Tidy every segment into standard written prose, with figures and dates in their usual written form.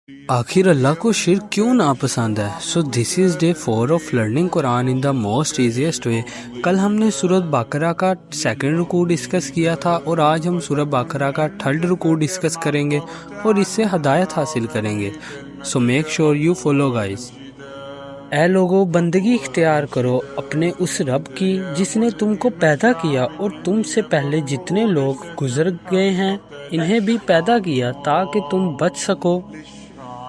आखिर अल्लाह को शिर्क क्यों नापसंद है। So this is day 4 of learning Quran in the most easiest वे। कल हमने सूरत बकरा का सेकंड रुकू डिस्कस किया था और आज हम सूरत बकरा का थर्ड रुकू डिस्कस करेंगे और इससे हदायत हासिल करेंगे। So make sure you follow guys. ऐ लोगो, बंदगी इख्तियार करो अपने उस रब की जिसने तुमको पैदा किया और तुमसे पहले जितने लोग गुजर गए हैं इन्हें भी पैदा किया ताकि तुम बच सको,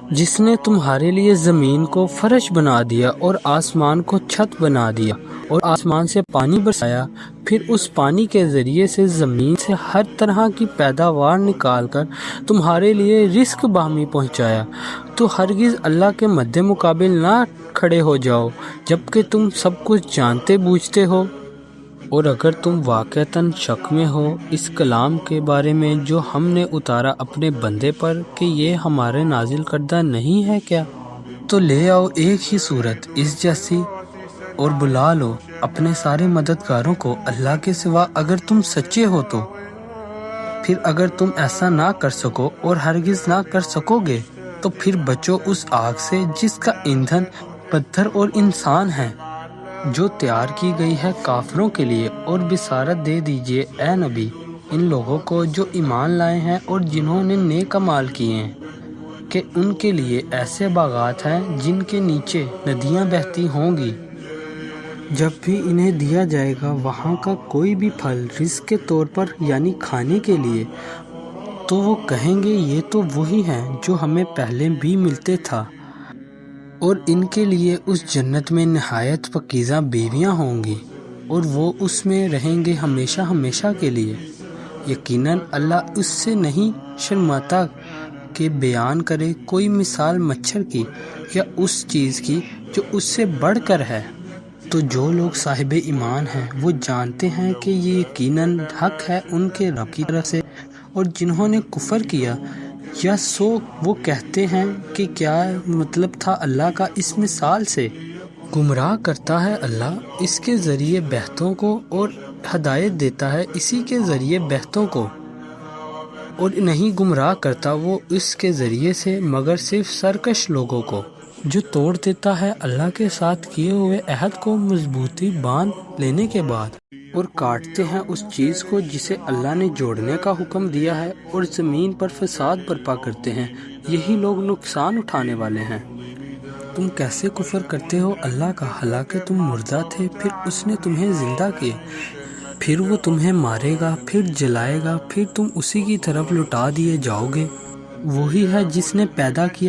जिसने तुम्हारे लिए ज़मीन को फर्श बना दिया और आसमान को छत बना दिया और आसमान से पानी बरसाया, फिर उस पानी के ज़रिए से ज़मीन से हर तरह की पैदावार निकाल कर तुम्हारे लिए रिस्क बाहमी पहुँचाया। तो हरगिज़ अल्लाह के मद्दे मुकाबिल ना खड़े हो जाओ जबकि तुम सब कुछ जानते बूझते हो। और अगर तुम वाक़तन शक में हो इस कलाम के बारे में जो हमने उतारा अपने बंदे पर कि ये हमारे नाजिल करदा नहीं है क्या, तो ले आओ एक ही सूरत इस जैसी और बुला लो अपने सारे मददगारों को अल्लाह के सिवा अगर तुम सच्चे हो तो। फिर अगर तुम ऐसा ना कर सको और हरगिज़ ना कर सकोगे तो फिर बचो उस आग से जिसका ईंधन पत्थर और इंसान है, जो तैयार की गई है काफिरों के लिए। और बिसारत दे दीजिए ए नबी इन लोगों को जो ईमान लाए हैं और जिन्होंने नेक अमाल किए हैं कि उनके लिए ऐसे बागात हैं जिनके नीचे नदियां बहती होंगी। जब भी इन्हें दिया जाएगा वहाँ का कोई भी फल रिस्क के तौर पर यानी खाने के लिए, तो वो कहेंगे ये तो वही हैं जो हमें पहले भी मिलते था। और इनके लिए उस जन्नत में नहायत पकीज़ा बीवियाँ होंगी और वो उसमें रहेंगे हमेशा हमेशा के लिए। यकीनन अल्लाह उससे नहीं शर्माता कि बयान करे कोई मिसाल मच्छर की या उस चीज़ की जो उससे बढ़कर है। तो जो लोग साहिब ईमान हैं वो जानते हैं कि ये यकीनन हक है उनके रब की तरफ से, और जिन्होंने कुफर किया या सो वो कहते हैं कि क्या मतलब था अल्लाह का इस मिसाल से। गुमराह करता है अल्लाह इसके ज़रिए बहतों को और हदायत देता है इसी के ज़रिए बहतों को, और नहीं गुमराह करता वो इसके ज़रिए से मगर सिर्फ सरकश लोगों को, जो तोड़ देता है अल्लाह के साथ किए हुए अहद को मजबूती बांध लेने के बाद और काटते हैं उस चीज़ को जिसे अल्लाह ने जोड़ने का हुक्म दिया है और ज़मीन पर फसाद बर्पा करते हैं। यही लोग नुकसान उठाने वाले हैं। तुम कैसे कुफर करते हो अल्लाह का, हालांकि तुम मुर्दा थे, फिर उसने तुम्हें ज़िंदा किया, फिर वो तुम्हें मारेगा, फिर जलाएगा, फिर तुम उसी की तरफ लौटा दिए जाओगे। वही है जिसने पैदा किया